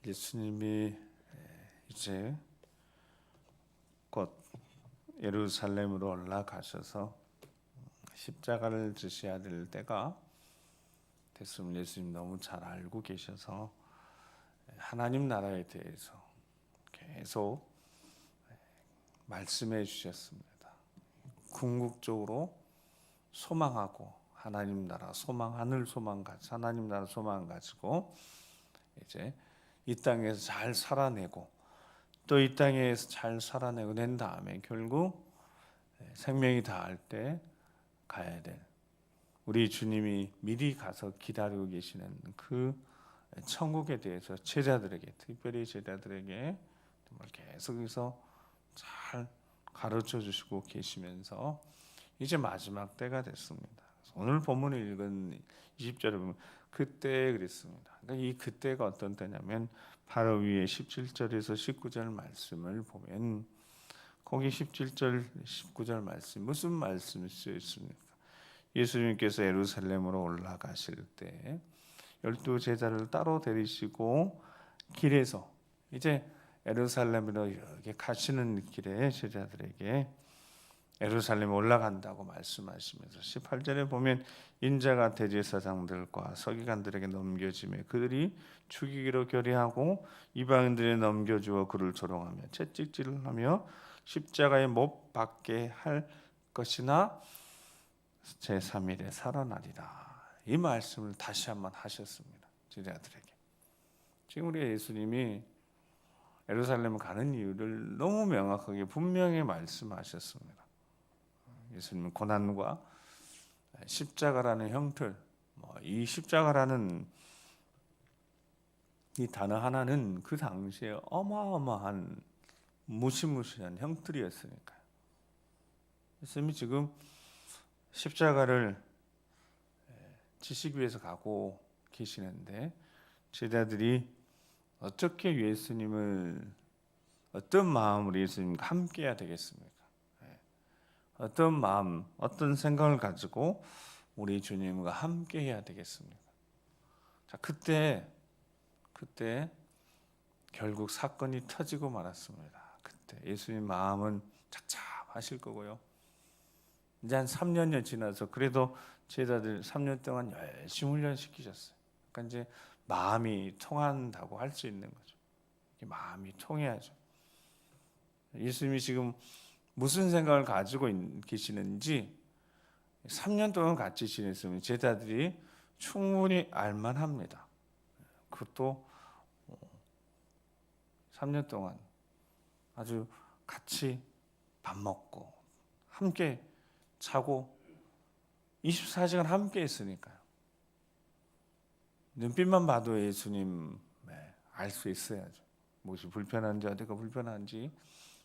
예수님이 이제 곧 예루살렘으로 올라가셔서 십자가를 지셔야 될 때가 됐으면 예수님 너무 잘 알고 계셔서 하나님 나라에 대해서 계속 말씀해 주셨습니다. 궁극적으로 소망하고 하나님 나라 소망, 하늘 소망 가지고 하나님 나라 소망 가지고 이제 이 땅에서 잘 살아내고 또 이 땅에서 잘 살아내고 낸 다음에 결국 생명이 다할 때 가야 될 우리 주님이 미리 가서 기다리고 계시는 그 천국에 대해서 제자들에게, 특별히 제자들에게 정말 계속해서 잘 가르쳐 주시고 계시면서 이제 마지막 때가 됐습니다. 오늘 본문을 읽은 20절에 보면 그때 그랬습니다. 그러니까 이 그때가 어떤 때냐면 바로 위에 17절에서 19절 말씀을 보면 거기 17절, 19절 말씀 무슨 말씀이 쓰여 있습니까? 예수님께서 예루살렘으로 올라가실 때 12 제자를 따로 데리시고 길에서 이제 예루살렘으로 이렇게 가시는 길에 제자들에게 예루살렘에 올라간다고 말씀하시면서 18절에 보면 인자가 대제사장들과 서기관들에게 넘겨지며 그들이 죽이기로 결의하고 이방인들에 넘겨주어 그를 조롱하며 채찍질을 하며 십자가에 못 박게 할 것이나 제3일에 살아나리라. 이 말씀을 다시 한번 하셨습니다. 제자들에게. 지금 우리 예수님이 예루살렘 가는 이유를 너무 명확하게 분명히 말씀하셨습니다. 예수님은 고난과 십자가라는 형틀, 이 십자가라는 이 단어 하나는 그 당시에 어마어마한 무시무시한 형틀이었으니까요. 예수님이 지금 십자가를 지시기 위해서 가고 계시는데 제자들이 어떻게 예수님을 어떤 마음으로 예수님과 함께해야 되겠습니까? 어떤 마음, 어떤 생각을 가지고 우리 주님과 함께해야 되겠습니까? 자, 그때 결국 사건이 터지고 말았습니다. 그때 예수님 마음은 착잡하실 거고요. 이제 한 3년여 지나서 그래도 제자들 3년 동안 열심히 훈련시키셨어요. 그러니까 이제 마음이 통한다고 할 수 있는 거죠. 마음이 통해야죠. 예수님이 지금 무슨 생각을 가지고 계시는지 3년 동안 같이 지냈으면 제자들이 충분히 알만합니다. 그것도 3년 동안 아주 같이 밥 먹고 함께 자고 24시간 함께 했으니까요. 눈빛만 봐도 예수님 알 수 있어야죠. 무엇이 불편한지 어디가 불편한지.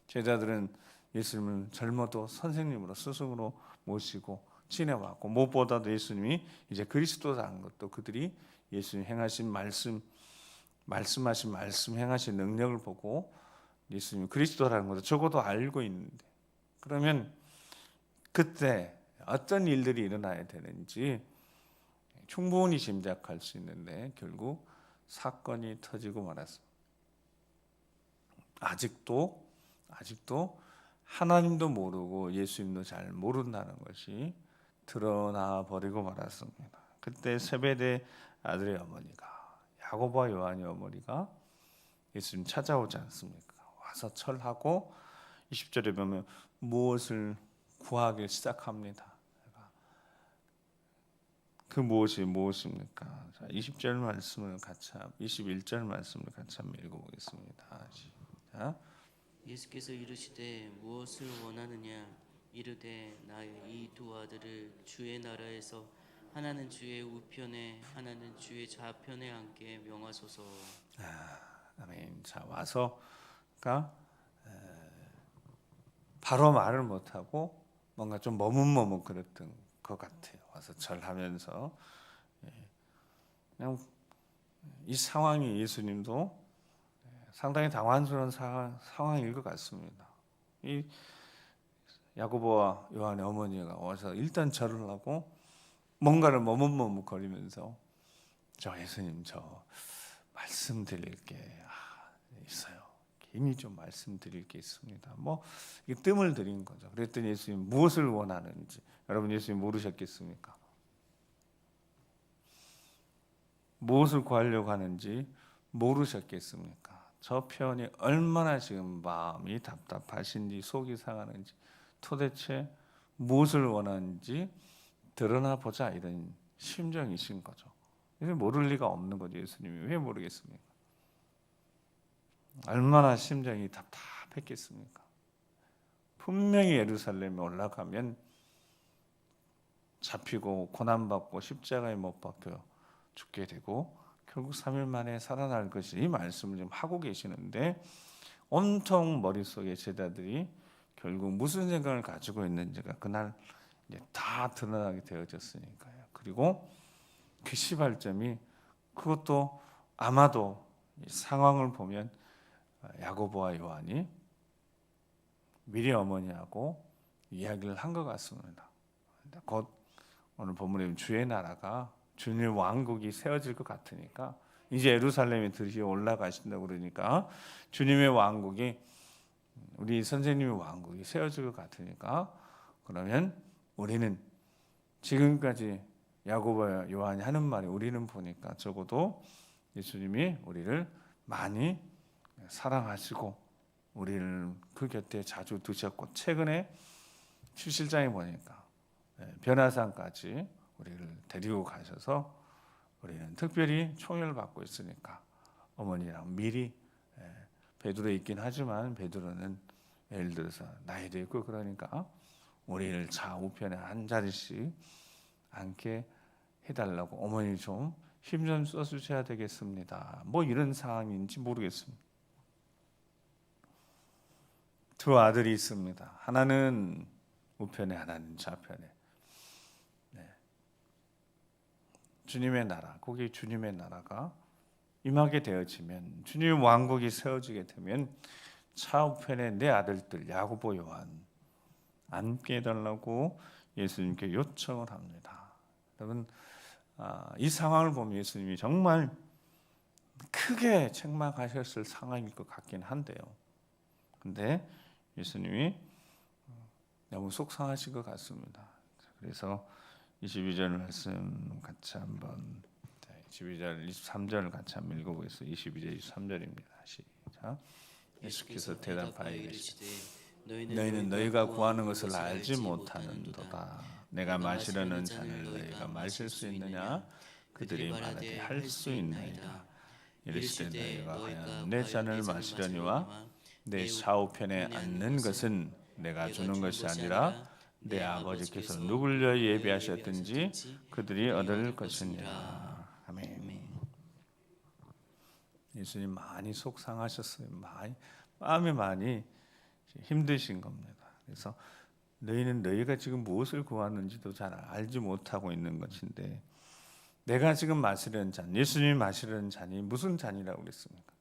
제자들은 예수님을 젊어도 선생님으로 스승으로 모시고 지내왔고 무엇보다도 예수님이 이제 그리스도라는 것도 그들이 예수님 행하신 말씀하신 말씀 행하신 능력을 보고 예수님이 그리스도라는 것도 적어도 알고 있는데 그러면 그때 어떤 일들이 일어나야 되는지 충분히 짐작할 수 있는데 결국 사건이 터지고 말았습니다. 아직도 하나님도 모르고 예수님도 잘 모른다는 것이 드러나 버리고 말았습니다. 그때 세베대 아들의 어머니가 야고보와 요한의 어머니가 예수님 찾아오지 않습니까? 와서 철하고 20절에 보면 무엇을 구하기 시작합니다. 그 무엇이 무엇입니까? 자, 20절 말씀을 같이 21절 말씀을 같이 한번 읽어보겠습니다. 시작. 예수께서 이르시되 무엇을 원하느냐 이르되 나의 이 두 아들을 주의 나라에서 하나는 주의 우편에 하나는 주의 좌편에 앉게 명하소서. 아멘. 자, 와서 그러니까 바로 말을 못하고 뭔가 좀 머뭇머뭇 그랬던 것 같아요. 와서 절하면서 그냥 이 상황이 예수님도 상당히 당황스러운 상황일 것 같습니다. 이 야고보와 요한의 어머니가 와서 일단 절을 하고 뭔가를 머뭇머뭇거리면서 저 예수님 저 말씀드릴 게 있어요. 괜히 좀 말씀드릴 게 있습니다. 뭐 이게 뜸을 들인 거죠. 그랬더니 예수님 무엇을 원하는지 여러분 예수님 모르셨겠습니까? 무엇을 구하려고 하는지 모르셨겠습니까? 저 표현이 얼마나 지금 마음이 답답하신지 속이 상하는지 도대체 무엇을 원하는지 드러나 보자 이런 심정이신 거죠. 모를 리가 없는 거죠. 예수님이 왜 모르겠습니까? 얼마나 심정이 답답했겠습니까? 분명히 예루살렘에 올라가면 잡히고 고난받고 십자가에 못 박혀 죽게 되고 결국 3일 만에 살아날 것이 이 말씀을 지금 하고 계시는데 온통 머릿속에 제자들이 결국 무슨 생각을 가지고 있는지가 그날 이제 다 드러나게 되어졌으니까요. 그리고 그 시발점이 그것도 아마도 이 상황을 보면 야고보와 요한이 미리 어머니하고 이야기를 한 것 같습니다. 곧 오늘 본문에 주의 나라가 주님의 왕국이 세워질 것 같으니까 이제 예루살렘에 들이 올라가신다고 그러니까 주님의 왕국이 우리 선생님의 왕국이 세워질 것 같으니까 그러면 우리는 지금까지 야고보와 요한이 하는 말이 우리는 보니까 적어도 예수님이 우리를 많이 사랑하시고 우리를 그 곁에 자주 두셨고 최근에 추실장에 보니까 변화산까지 우리를 데리고 가셔서 우리는 특별히 총애를 받고 있으니까 어머니랑 미리 베드로 있긴 하지만 베드로는 예를 들어서 나이도 있고 그러니까 우리를 좌우편에 한 자리씩 앉게 해달라고 어머니 좀 힘 좀 써주셔야 되겠습니다. 뭐 이런 상황인지 모르겠습니다. 두 아들이 있습니다. 하나는 우편에 하나는 좌편에. 주님의 나라, 거기 주님의 나라가 임하게 되어지면 주님의 왕국이 세워지게 되면 좌우편에 내 아들들 야고보 요한 앉게 해달라고 예수님께 요청을 합니다. 여러분 이 상황을 보면 예수님이 정말 크게 책망하셨을 상황일 것 같긴 한데요. 근데 예수님이 너무 속상하신 것 같습니다. 그래서 22절 말씀 같이 한번 22절 23절을 같이 한번 읽어보겠습니다. 22절 23절입니다. 시작. 예수께서 대답하여 이르시되 너희는 너희가 구하는 것을 알지 못하는도다. 내가 마시려는 잔을 너희가 마실 수 있느냐? 그들이 말하되 할 수 있나이다. 이르시되 너희가 과연 내 잔을 마시려니와 내 좌우편에 앉는 것은 내가 주는 것이 아니라 내 아버지께서 누굴 예비하셨든지 그들이 얻을 것이니라. 아멘. 예수님 많이 속상하셨어요. 마음이 많이 힘드신 겁니다. 그래서 너희는 너희가 지금 무엇을 구하는지도 잘 알지 못하고 있는 것인데 내가 지금 마시려는 잔, 예수님이 마시려는 잔이 무슨 잔이라고 그랬습니까?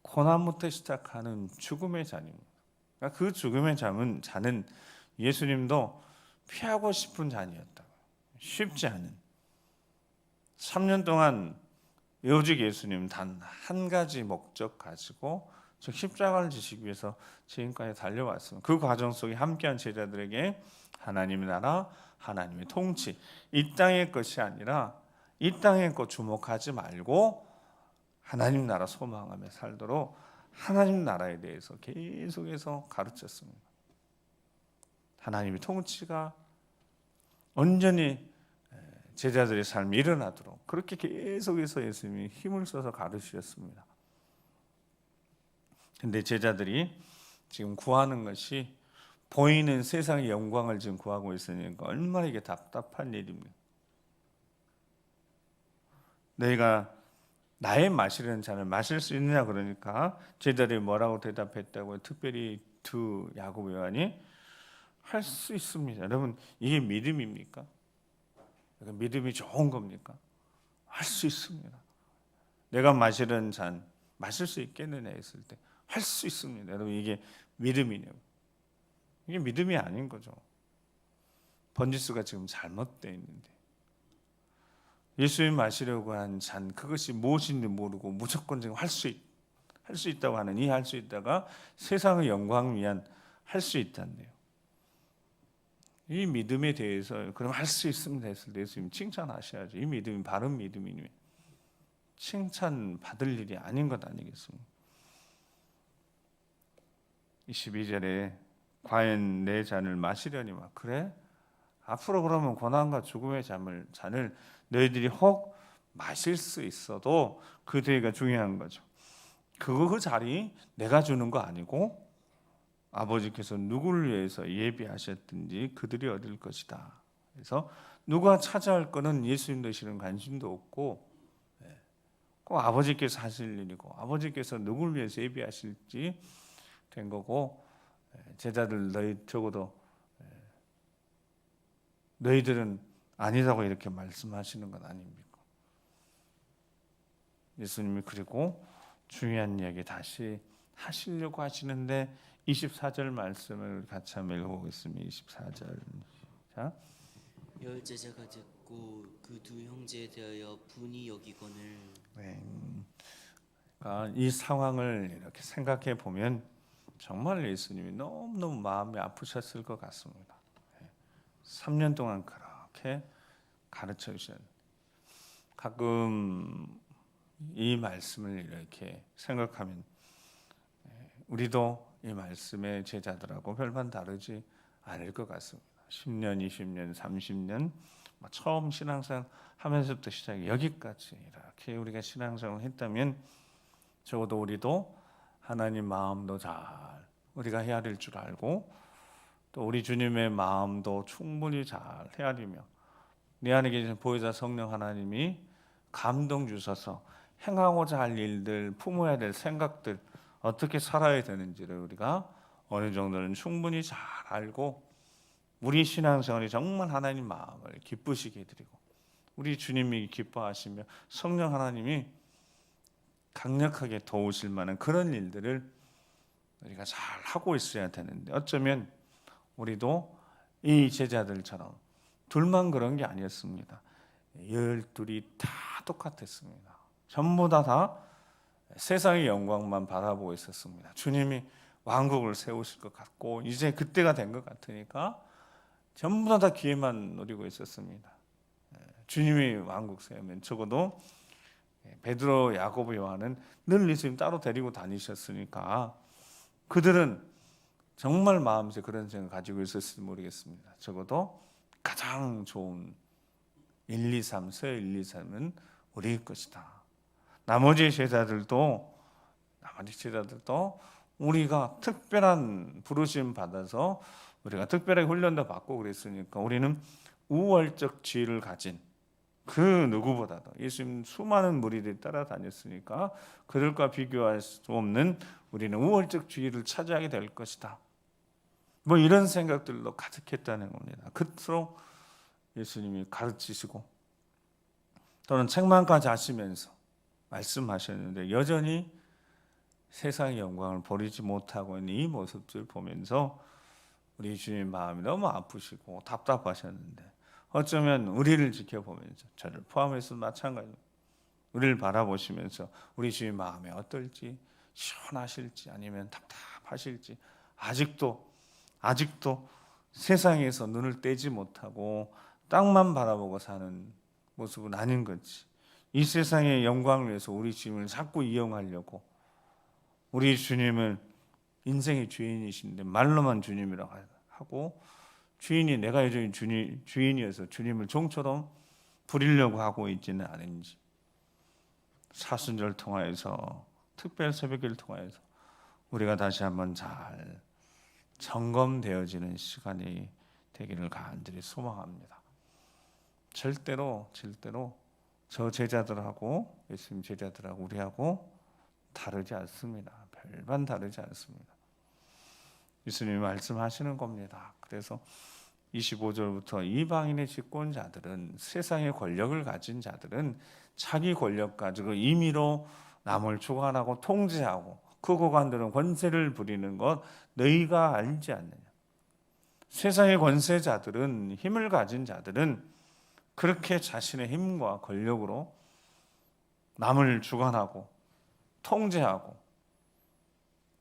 고난부터 시작하는 죽음의 잔입니다. 그러니까 그 죽음의 잔은 예수님도 피하고 싶은 잔이었다. 쉽지 않은 3년 동안 오직 예수님 단 한 가지 목적 가지고 즉 십자가를 지시기 위해서 지금까지 달려왔습니다. 그 과정 속에 함께한 제자들에게 하나님의 나라, 하나님의 통치, 이 땅의 것이 아니라 이 땅의 것 주목하지 말고 하나님 나라 소망하며 살도록 하나님 나라에 대해서 계속해서 가르쳤습니다. 하나님의 통치가 온전히 제자들의 삶이 일어나도록 그렇게 계속해서 예수님이 힘을 써서 가르치셨습니다. 근데 제자들이 지금 구하는 것이 보이는 세상의 영광을 지금 구하고 있으니까 얼마나 이게 답답한 일입니까? 너희가 나의 마시려는 잔을 마실 수 있느냐 그러니까 제자들이 뭐라고 대답했다고요? 특별히 두 야고보 요한이 할 수 있습니다. 여러분 이게 믿음입니까? 믿음이 좋은 겁니까? 할 수 있습니다. 내가 마시려는 잔 마실 수 있겠느냐 했을 때 할 수 있습니다. 여러분 이게 믿음이네요. 이게 믿음이 아닌 거죠. 번지수가 지금 잘못되어 있는데 예수님 마시려고 한 잔, 그것이 무엇인지 모르고 무조건 지금 할 수 있다고 하는 이 할 수 있다가 세상의 영광 위한 할 수 있다는데요. 이 믿음에 대해서 그럼 할 수 있습니다 했을 때 예수님 칭찬하셔야죠. 이 믿음이 바른 믿음이니 칭찬 받을 일이 아닌 것 아니겠습니까? 22절에 과연 내 잔을 마시려니와 그래? 앞으로 그러면 고난과 죽음의 잔을 너희들이 혹 마실 수 있어도 그 뒤가 중요한 거죠. 그 자리 내가 주는 거 아니고 아버지께서 누구를 위해서 예비하셨든지 그들이 얻을 것이다. 그래서 누가 차지할 거는 예수님 되시는 관심도 없고 꼭 아버지께서 하실 일이고 아버지께서 누구를 위해서 예비하실지 된 거고 제자들 적어도 너희들은 아니라고 이렇게 말씀하시는 건 아닙니까? 예수님이 그리고 중요한 이야기 다시 하시려고 하시는데 24절 말씀을 같이 한번 읽어보겠습니다. 24절 자, 열 제자가 듣고 그 두 형제에 대하여 분이 여기거늘. 네. 그러니까 이 상황을 이렇게 생각해 보면 정말 예수님이 너무너무 마음이 아프셨을 것 같습니다. 3년 동안 그렇게 가르쳐 주셨는데 가끔 이 말씀을 이렇게 생각하면 우리도 이 말씀의 제자들하고 별반 다르지 않을 것 같습니다. 10년, 20년, 30년 처음 신앙생활 하면서부터 시작해 여기까지 이렇게 우리가 신앙생활을 했다면 적어도 우리도 하나님 마음도 잘 우리가 헤아릴 줄 알고 또 우리 주님의 마음도 충분히 잘 헤아리며 내 안에 계신 보혜사 성령 하나님이 감동 주셔서 행하고자 할 일들, 품어야 될 생각들 어떻게 살아야 되는지를 우리가 어느 정도는 충분히 잘 알고 우리 신앙생활이 정말 하나님 마음을 기쁘시게 해드리고 우리 주님이 기뻐하시며 성령 하나님이 강력하게 도우실 만한 그런 일들을 우리가 잘 하고 있어야 되는데 어쩌면 우리도 이 제자들처럼 둘만 그런 게 아니었습니다. 12이 다 똑같았습니다. 전부 다 세상의 영광만 바라보고 있었습니다. 주님이 왕국을 세우실 것 같고 이제 그때가 된 것 같으니까 전부 다 기회만 노리고 있었습니다. 주님이 왕국 세우면 적어도 베드로, 야고보, 요한은 늘 예수님 따로 데리고 다니셨으니까 그들은 정말 마음속에 그런 생각을 가지고 있었을지 모르겠습니다. 적어도 가장 좋은 1, 2, 3, 서 1, 2, 3은 우리의 것이다. 나머지 제자들도 우리가 특별한 부르심 받아서 우리가 특별하게 훈련도 받고 그랬으니까 우리는 우월적 지위를 가진 그 누구보다도 예수님 수많은 무리들이 따라다녔으니까 그들과 비교할 수 없는 우리는 우월적 지위를 차지하게 될 것이다. 뭐 이런 생각들로 가득했다는 겁니다. 그토록 예수님이 가르치시고 또는 책망까지 하시면서 말씀하셨는데 여전히 세상의 영광을 버리지 못하고 있는 이 모습들 보면서 우리 주님 마음이 너무 아프시고 답답하셨는데 어쩌면 우리를 지켜보면서 저를 포함해서 마찬가지로 우리를 바라보시면서 우리 주님 마음이 어떨지 시원하실지 아니면 답답하실지 아직도 세상에서 눈을 떼지 못하고 땅만 바라보고 사는 모습은 아닌 건지 이 세상의 영광을 위해서 우리 주님을 자꾸 이용하려고 우리 주님을 인생의 주인이신데 말로만 주님이라고 하고 주인이 내가 여전히 주인이어서 주님을 종처럼 부리려고 하고 있지는 않은지 사순절 통하여서 특별 새벽기를 통하여서 우리가 다시 한번 잘 점검되어지는 시간이 되기를 간절히 소망합니다. 절대로 저 제자들하고 예수님 제자들하고 우리하고 다르지 않습니다. 별반 다르지 않습니다. 예수님이 말씀하시는 겁니다. 그래서 25절부터 이방인의 집권자들은 세상의 권력을 가진 자들은 자기 권력 가지고 임의로 남을 주관하고 통제하고 그 고관들은 권세를 부리는 것 너희가 알지 않느냐. 세상의 권세자들은 힘을 가진 자들은 그렇게 자신의 힘과 권력으로 남을 주관하고 통제하고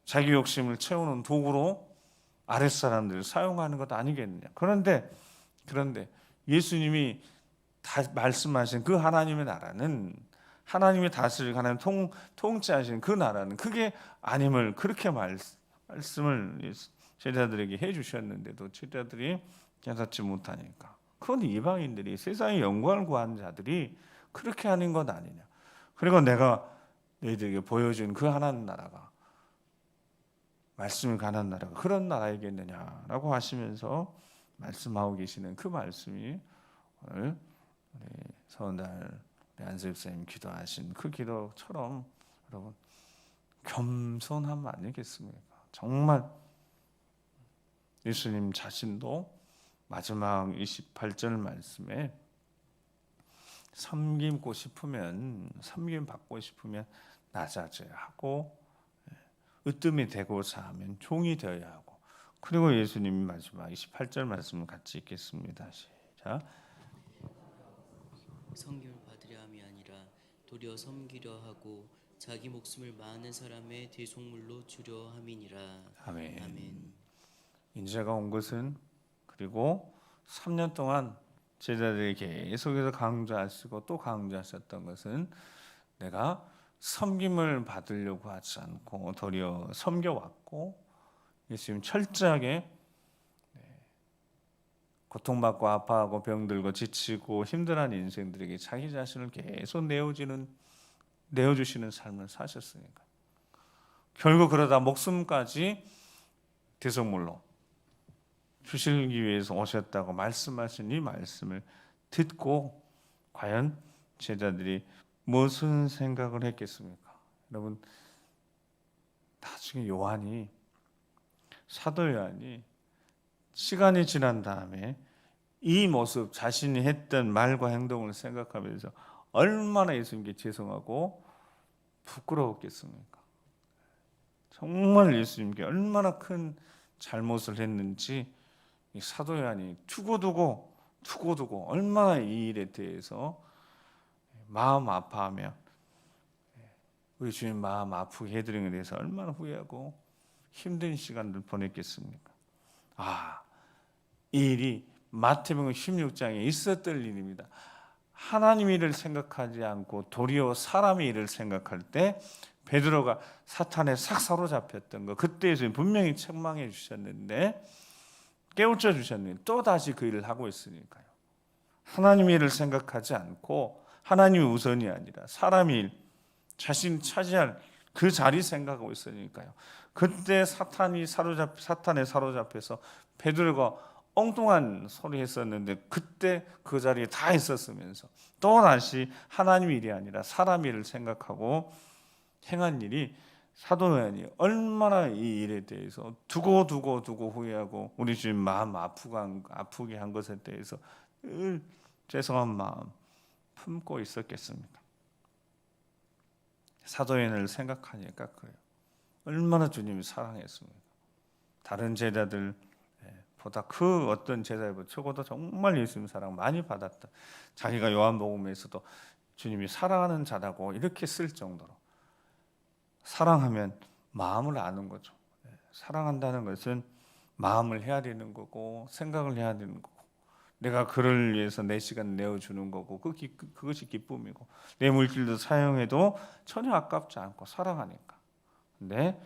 자기 욕심을 채우는 도구로 아랫사람들을 사용하는 것 아니겠느냐. 그런데 예수님이 다 말씀하신 그 하나님의 나라는, 하나님이 다스리고 하나님 통치하시는 그 나라는 그게 아님을 그렇게 말씀을 제자들에게 해주셨는데도 제자들이 깨닫지 못하니까, 그건 이방인들이, 세상의 영광을 구하는 자들이 그렇게 하는 것 아니냐. 그리고 내가 너희들에게 보여준 그 하나님 나라가, 말씀을 가는 나라가 그런 나라이겠느냐라고 하시면서 말씀하고 계시는 그 말씀이 오늘 우리 서은달 안수입 선생님 기도하신 그 기도처럼 여러분 겸손함 아니겠습니까? 정말 예수님 자신도 마지막 28절 말씀에 섬김 받고 싶으면 낮아져야 하고 으뜸이 되고자 하면 종이 되어야 하고, 그리고 예수님이 마지막 28절 말씀을 같이 읽겠습니다. 시작. 섬김을 받으려 함이 아니라 도리어 섬기려 하고 자기 목숨을 많은 사람의 대속물로 주려 함이니라. 아멘. 아멘. 인자가 온 것은, 그리고 3년 동안 제자들이 계속해서 강조하시고 또 강조하셨던 것은, 내가 섬김을 받으려고 하지 않고 도리어 섬겨왔고, 예수님 철저하게 고통받고 아파하고 병들고 지치고 힘들어하는 인생들에게 자기 자신을 계속 내어주시는 삶을 사셨으니까, 결국 그러다 목숨까지 대속물로 주시기 위해서 오셨다고 말씀하신 이 말씀을 듣고 과연 제자들이 무슨 생각을 했겠습니까? 여러분, 나중에 사도 요한이 시간이 지난 다음에 이 모습, 자신이 했던 말과 행동을 생각하면서 얼마나 예수님께 죄송하고 부끄러웠겠습니까? 정말 예수님께 얼마나 큰 잘못을 했는지 이 사도 요한이 두고두고 얼마나 이 일에 대해서 마음 아파하며 우리 주님 마음 아프게 해드린 것에 대해서 얼마나 후회하고 힘든 시간을 보냈겠습니까? 이 일이 마태복음 16장에 있었던 일입니다. 하나님의 일을 생각하지 않고 도리어 사람의 일을 생각할 때 베드로가 사탄에 싹 사로잡혔던 거, 그때 분명히 책망해 주셨는데, 깨우쳐 주셨는데 또 다시 그 일을 하고 있으니까요. 하나님의 일을 생각하지 않고 하나님이 우선이 아니라 사람의 일, 자신이 차지할 그 자리 생각하고 있으니까요. 그때 사탄에 사로잡혀서 베드로가 엉뚱한 소리 했었는데 그때 그 자리에 다 있었으면서 또다시 하나님의 일이 아니라 사람 일을 생각하고 행한 일이, 사도 요한이 얼마나 이 일에 대해서 두고 후회하고 우리 주님 마음 아프게 한 것에 대해서 늘 죄송한 마음 품고 있었겠습니까? 사도 요한을 생각하니까 그래요. 얼마나 주님이 사랑했습니까? 다른 제자들 보다 그 어떤 제자보다 적어도 정말 예수님 사랑 많이 받았다. 자기가 요한복음에서도 주님이 사랑하는 자라고 이렇게 쓸 정도로, 사랑하면 마음을 아는 거죠. 사랑한다는 것은 마음을 해야 되는 거고 생각을 해야 되는 거고, 내가 그를 위해서 내 시간 내어주는 거고, 그것이 기쁨이고, 내 물질도 사용해도 전혀 아깝지 않고 사랑하니까. 근데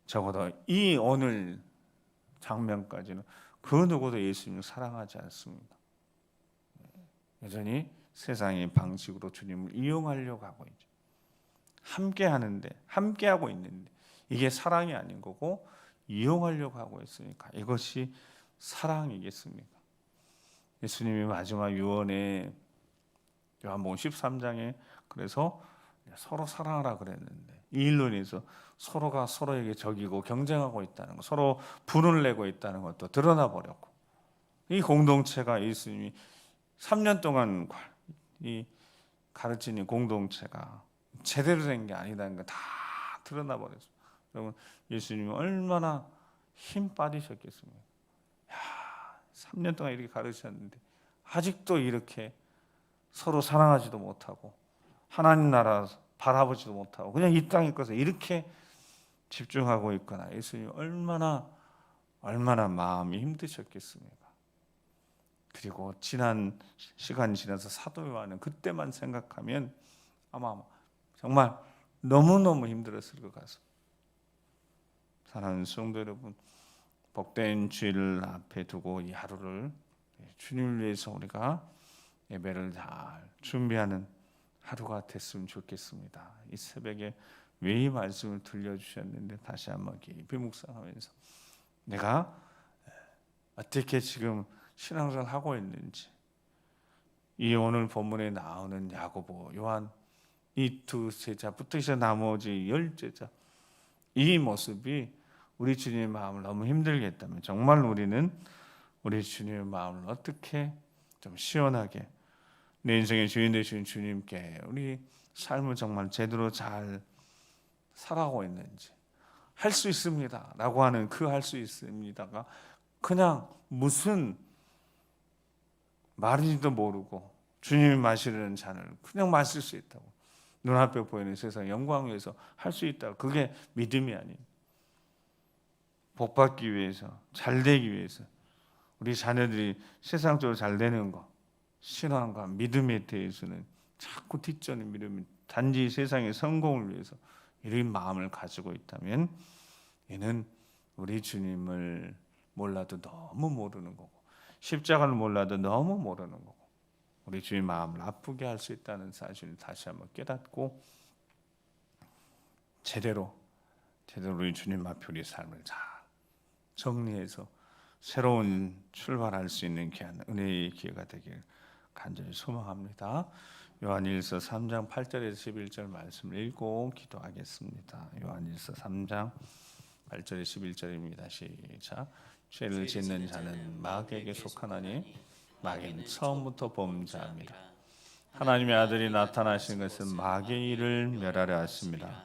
적어도 이 오늘 장면까지는 그 누구도 예수님을 사랑하지 않습니다. 여전히 세상의 방식으로 주님을 이용하려고 하고 있죠. 함께하고 있는데 이게 사랑이 아닌 거고 이용하려고 하고 있으니까 이것이 사랑이겠습니까? 예수님이 마지막 유언에 요한복음 13장에 그래서 서로 사랑하라 그랬는데, 이 일로 인해서 서로가 서로에게 적이고 경쟁하고 있다는 것, 서로 분을 내고 있다는 것도 드러나 버렸고, 이 공동체가 예수님이 3년 동안 이 가르치는 공동체가 제대로 된 게 아니다는 거 다 드러나 버렸어요. 여러분, 예수님이 얼마나 힘 빠지셨겠습니까? 3년 동안 이렇게 가르치셨는데 아직도 이렇게 서로 사랑하지도 못하고 하나님 나라 바라보지도 못하고 그냥 이 땅에 것에 이렇게 집중하고 있거나 예수님 얼마나 마음이 힘드셨겠습니까? 그리고 지난 시간이 지나서 사도 요한은 그때만 생각하면 아마 정말 너무너무 힘들었을 것 같습니다. 사랑하는 성도 여러분, 복된 주일을 앞에 두고 이 하루를 주님을 위해서 우리가 예배를 잘 준비하는 하루가 됐으면 좋겠습니다. 이 새벽에 왜 이 말씀을 들려주셨는데 다시 한번 깊이 묵상하면서 내가 어떻게 지금 신앙생활을 하고 있는지, 이 오늘 본문에 나오는 야고보, 요한 이 두 제자부터 해서 나머지 10제자 이 모습이 우리 주님의 마음을 너무 힘들게 했다면 정말 우리는 우리 주님의 마음을 어떻게 좀 시원하게 내 인생의 주인 되신 주님께 우리 삶을 정말 제대로 잘 살아가고 있는지 할 수 있습니다 라고 하는 그 할 수 있습니다가 그냥 무슨 말인지도 모르고 주님이 마시려는 잔을 그냥 마실 수 있다고 눈앞에 보이는 세상 영광 위해서 할 수 있다. 그게 믿음이 아닌 복받기 위해서 잘되기 위해서 우리 자녀들이 세상적으로 잘되는 거 신앙과 믿음에 대해서는 자꾸 뒷전의 믿음이 단지 세상의 성공을 위해서 이런 마음을 가지고 있다면 얘는 우리 주님을 몰라도 너무 모르는 거고 십자가를 몰라도 너무 모르는 거고 우리 주의 마음을 아프게 할 수 있다는 사실을 다시 한번 깨닫고 제대로 우리 주님 앞에 우리 삶을 잘 정리해서 새로운 출발할 수 있는 귀한 은혜의 기회가 되길 간절히 소망합니다. 요한일서 3장 8절에서 11절 말씀을 읽고 기도하겠습니다. 요한일서 3장 8절에 11절입니다. 시작. 죄를 짓는 자는 마귀에게 속하나니 마귀는 처음부터 범죄합니다. 하나님의 아들이 나타나신 것은 마귀의 일을 멸하려 하십니다.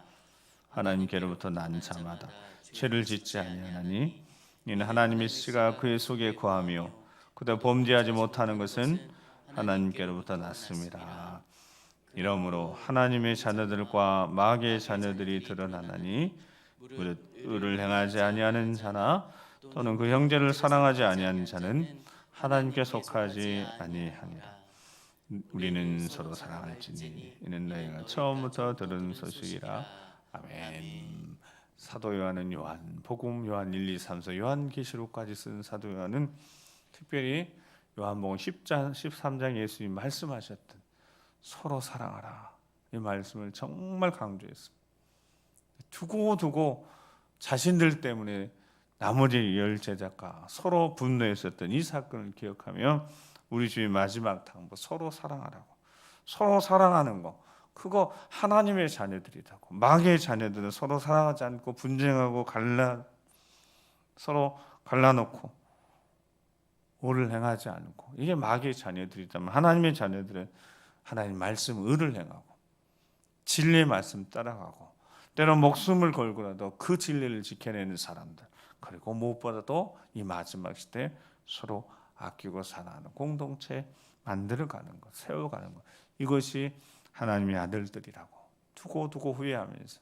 하나님께로부터 난 자마다 죄를 짓지 아니하나니 이는 하나님의 씨가 그의 속에 거하며 그도 범죄하지 못하는 것은 하나님께로부터 났습니다. 이러므로 하나님의 자녀들과 마귀의 자녀들이 드러나나니 무릇 의를 행하지 아니하는 자나 또는 그 형제를 사랑하지 아니하는 자는 하나님께 속하지 아니하니라. 우리는 서로 사랑할지니 이는 너희가 처음부터 들은 소식이라. 아멘. 사도 요한은 요한복음, 요한 1, 2, 3서 요한계시록까지 쓴 사도 요한은 특별히 요한복음 10장, 13장 예수님 말씀하셨던 서로 사랑하라 이 말씀을 정말 강조했습니다. 두고 자신들 때문에 나머지 10제자가 서로 분노했었던 이 사건을 기억하며 우리 주의 마지막 당부 서로 사랑하라고. 서로 사랑하는 거 그거 하나님의 자녀들이라고. 마귀의 자녀들은 서로 사랑하지 않고 분쟁하고 서로 갈라놓고 오를 행하지 않고 이게 마귀의 자녀들이다면 하나님의 자녀들은 하나님 말씀 의를 행하고 진리의 말씀 따라가고 때론 목숨을 걸고라도 그 진리를 지켜내는 사람들 그리고 무엇보다도 이 마지막 시대에 서로 아끼고 사랑하는 공동체 만들어가는 것, 세워가는 것 이것이 하나님의 아들들이라고 두고 후회하면서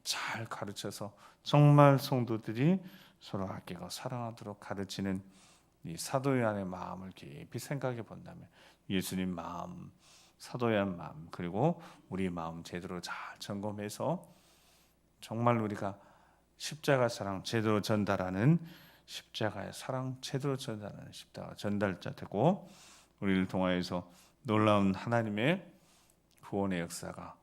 잘 가르쳐서 정말 성도들이 서로 아끼고 사랑하도록 가르치는 이 사도 요한의 마음을 깊이 생각해 본다면 예수님 마음, 사도 요한 마음 그리고 우리 마음 제대로 잘 점검해서 정말 우리가 십자가 사랑 제대로 전달하는 십자가의 사랑 제대로 전달하는 십자가 전달자 되고 우리를 통하여서 놀라운 하나님의 구원의 역사가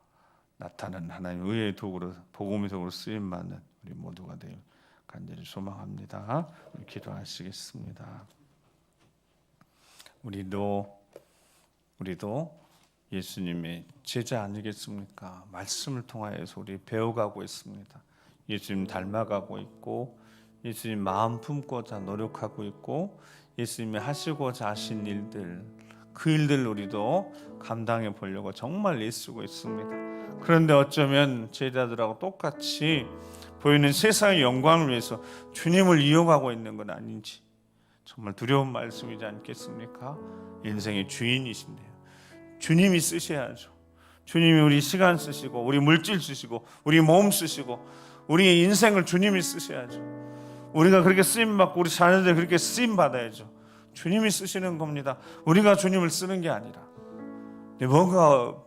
나타나는 하나님 의의 도구로 복음의 도구로 쓰임 받는 우리 모두가 되길 간절히 소망합니다. 기도하시겠습니다. 우리도 예수님의 제자 아니겠습니까? 말씀을 통하여서 우리 배워가고 있습니다. 예수님 닮아가고 있고 예수님 마음 품고자 노력하고 있고 예수님이 하시고자 하신 일들 그 일들 우리도 감당해 보려고 정말 애쓰고 있습니다. 그런데 어쩌면 제자들하고 똑같이 보이는 세상의 영광을 위해서 주님을 이용하고 있는 건 아닌지 정말 두려운 말씀이지 않겠습니까? 인생의 주인이신데요. 주님이 쓰셔야죠. 주님이 우리 시간 쓰시고 우리 물질 쓰시고 우리 몸 쓰시고 우리의 인생을 주님이 쓰셔야죠. 우리가 그렇게 쓰임받고 우리 자녀들 그렇게 쓰임받아야죠. 주님이 쓰시는 겁니다. 우리가 주님을 쓰는 게 아니라.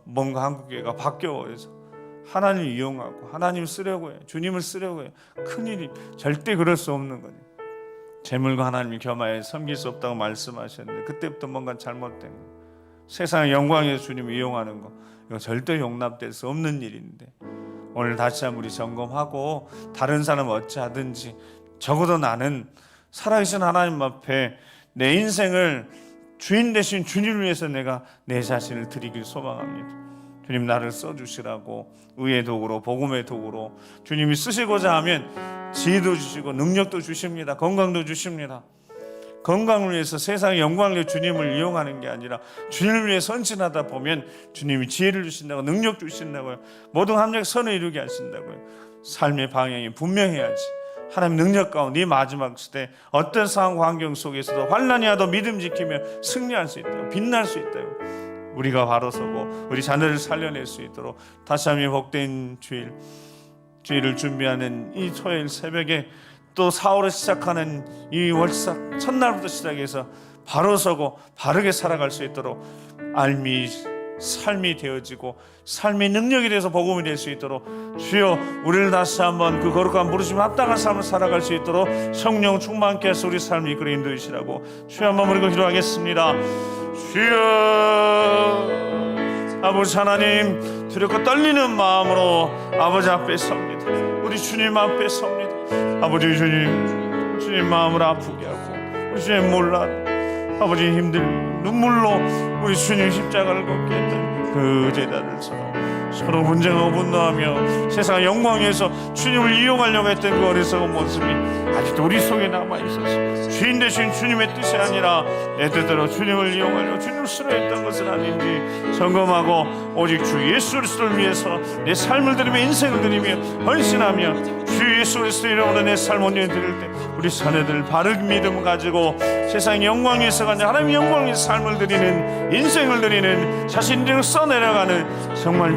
뭔가 한국교회가 바뀌어서 하나님 이용하고 하나님 쓰려고 해요. 주님을 쓰려고 해요. 큰일이 절대 그럴 수 없는 거예요. 재물과 하나님을 겸하여 섬길 수 없다고 말씀하셨는데 그때부터 뭔가 잘못된 거예요. 세상의 영광에서 주님을 이용하는 거 이거 절대 용납될 수 없는 일인데 오늘 다시 한번 우리 점검하고 다른 사람 어찌하든지 적어도 나는 살아계신 하나님 앞에 내 인생을 주인 되신 주님을 위해서 내가 내 자신을 드리길 소망합니다. 주님 나를 써주시라고 의의 도구로 복음의 도구로 주님이 쓰시고자 하면 지혜도 주시고 능력도 주십니다. 건강도 주십니다. 건강을 위해서 세상의 영광을 위해 주님을 이용하는 게 아니라 주님을 위해 선진하다 보면 주님이 지혜를 주신다고 능력 주신다고요. 모든 합력 선을 이루게 하신다고요. 삶의 방향이 분명해야지. 하나님 능력 가운데 이 마지막 시대 어떤 상황 환경 속에서도 환난이 와도 믿음 지키며 승리할 수 있다고 빛날 수 있다고 우리가 바로 서고 우리 자녀를 살려낼 수 있도록 다시 한번 복된 주일을 준비하는 이 토요일 새벽에 또 4월을 시작하는 이 월삭 첫날부터 시작해서 바로 서고 바르게 살아갈 수 있도록 삶이 되어지고 삶의 능력이 돼서 복음이 될 수 있도록 주여 우리를 다시 한번 그 거룩한 부르심 합당한 삶을 살아갈 수 있도록 성령 충만케 해서 우리 삶을 이끌어 인도해주시라고 주여 한번 우리가 기도하겠습니다. 주여 아버지 하나님 두렵고 떨리는 마음으로 아버지 앞에 섭니다. 우리 주님 앞에 섭니다. 아버지 주님 마음을 아프게 하고 우리 주님 몰라 아버지 힘들 눈물로 우리 주님 십자가를 걷게 했던 그 제자들처럼 서로 분쟁하고 분노하며 세상 영광에서 주님을 이용하려고 했던 그 어리석은 모습이 아직도 우리 속에 남아있어서 주인 되신 주님의 뜻이 아니라 내 뜻대로 주님을 이용하려고 주님을 싫어했던 것은 아닌지 점검하고 오직 주 예수 그리스도를 위해서 내 삶을 드리며 인생을 드리며 헌신하며 주 예수 그리스도 이름으로 내 삶을 온전히 드릴 때 우리 자녀들 바른 믿음 가지고 세상의 영광에서가 아니라 하나님의 영광의 삶을 드리는 인생을 드리는 자신들을 써내려가는 정말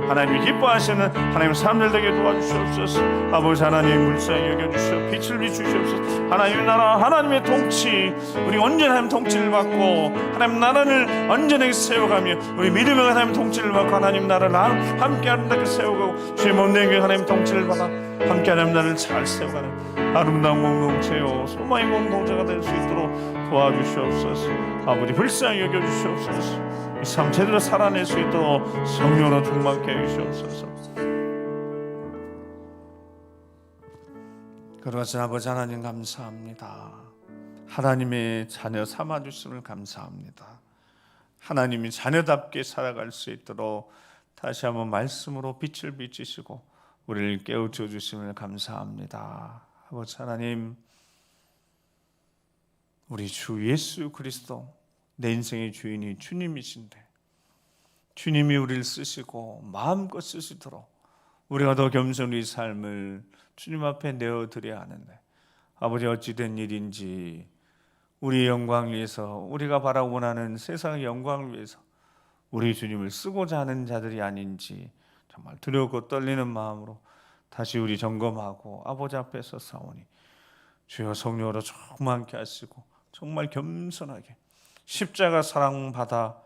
하나님이 기뻐하시는 하나님 사람들 되게 도와주시옵소서. 아버지 하나님 물상히 여겨주시옵소서. 빛을 비추시옵소서. 하나님의 나라 하나님의 통치 우리 온전히 하나님 통치를 받고 하나님 나라를 온전하게 세워가며 우리 믿음의 하나님 통치를 받고 하나님 나라를 함께 아름답게 세우고 주의 몸된 교회 하나님 통치를 받아 함께 하나님 나라를 잘 세워가는 아름다운 공동체요 소망의 공동체가 될 수 있도록 도와주시옵소서. 아버지 불쌍히 여겨주시옵소서. 이 삶 제대로 살아낼 수 있도록 성령으로 충만케 해주시옵소서. 그러신 아버지 하나님 감사합니다. 하나님의 자녀 삼아주심을 감사합니다. 하나님이 자녀답게 살아갈 수 있도록 다시 한번 말씀으로 빛을 비추시고 우리를 깨우쳐 주심을 감사합니다. 아버지 하나님 우리 주 예수 그리스도 내 인생의 주인이 주님이신데 주님이 우리를 쓰시고 마음껏 쓰시도록 우리가 더 겸손히 삶을 주님 앞에 내어드려야 하는데 아버지 어찌된 일인지 우리의 영광을 위해서 우리가 바라고 원하는 세상의 영광을 위해서 우리 주님을 쓰고자 하는 자들이 아닌지 정말 두렵고 떨리는 마음으로 다시 우리 점검하고 아버지 앞에 서사오니 주여 성령으로 충만케 하시고 정말 겸손하게 십자가 사랑받아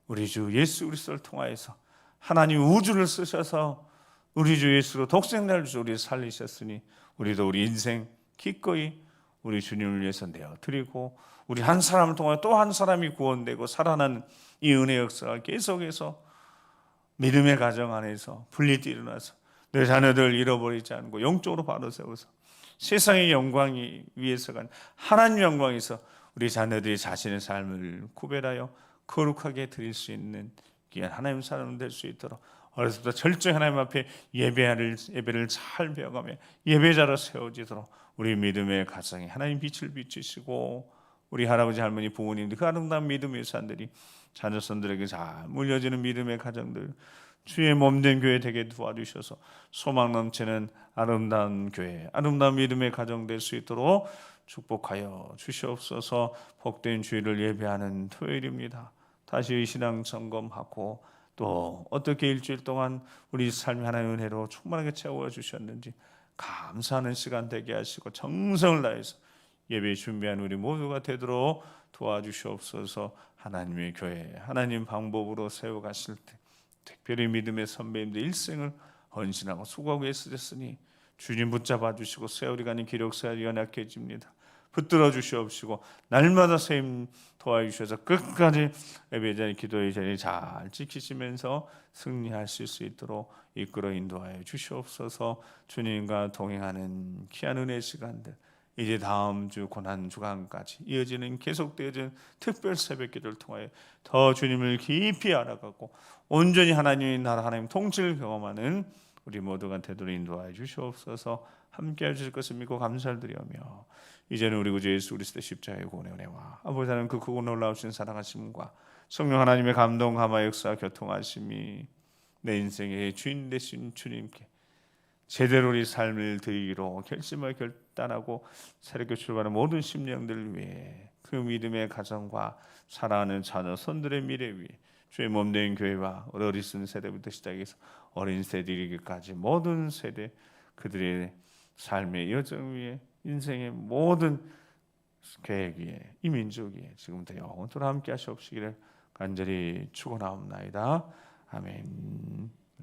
우리 주 예수 그리스도를 통하여서 하나님 우주를 쓰셔서 우리 주 예수로 독생자를 주셔서 우리를 살리셨으니 우리도 우리 인생 기꺼이 우리 주님을 위해서 내어드리고 우리 한 사람을 통하여 또 한 사람이 구원되고 살아나는 이 은혜 역사가 계속해서 믿음의 가정 안에서 분리되어 일어나서 내 자녀들을 잃어버리지 않고 영적으로 바로 세워서 세상의 영광이 위해서가 아니라 하나님 영광에서 우리 자녀들이 자신의 삶을 구별하여 거룩하게 드릴 수 있는 귀한 하나님 사람 될 수 있도록 어려서부터 철저히 하나님 앞에 예배를 잘 배워가며 예배자로 세워지도록 우리 믿음의 가정에 하나님 빛을 비추시고 우리 할아버지 할머니 부모님들 그 아름다운 믿음의 산들이 자녀손들에게 잘 물려지는 믿음의 가정들 주의 몸된 교회 되게 도와주셔서 소망 넘치는 아름다운 교회 아름다운 믿음의 가정 될 수 있도록 축복하여 주시옵소서. 복된 주일을 예배하는 토요일입니다. 다시 신앙 점검하고 또 어떻게 일주일 동안 우리 삶이 하나님의 은혜로 충만하게 채워 주셨는지 감사하는 시간 되게 하시고 정성을 다해서 예배 준비한 우리 모두가 되도록 도와주시옵소서. 하나님의 교회 하나님 방법으로 세워가실 때 특별히 믿음의 선배님들 일생을 헌신하고 수고하고 애쓰셨으니 주님 붙잡아 주시고 세월이가는 기력사에 연약해집니다. 붙들어 주시옵시고 날마다 세임 도와주셔서 끝까지 예배 자리 기도의 자리 잘 지키시면서 승리하실 수 있도록 이끌어 인도하여 주시옵소서. 주님과 동행하는 귀한 은혜 시간들 이제 다음 주 고난 주간까지 이어지는 계속되어지는 특별 새벽 기도를 통하여 더 주님을 깊이 알아가고 온전히 하나님의 나라 하나님 통치를 경험하는 우리 모두가 되도록 인도하여 주시옵소서. 함께해 주실 것을 믿고 감사를 드리며 이제는 우리 구주 예수 그리스도의 십자가의 구원의 은혜와 아버지 하나님 그 크고 놀라우신 사랑하심과 성령 하나님의 감동 감화 역사 교통하심이 내 인생의 주인 되신 주님께 제대로 우리 삶을 드리기로 결심을 결단하고 새롭게 출발하는 모든 심령들을 위해 그 믿음의 가정과 사랑하는 자녀 손들의 미래 위해 주의 몸된 교회와 어리순 세대부터 시작해서 어린 세대 이르기까지 모든 세대 그들의 삶의 여정 위에 인생의 모든 계획 위에 이 민족 위에 지금부터 영원토록 함께 하시옵시기를 간절히 축원하옵나이다. 아멘.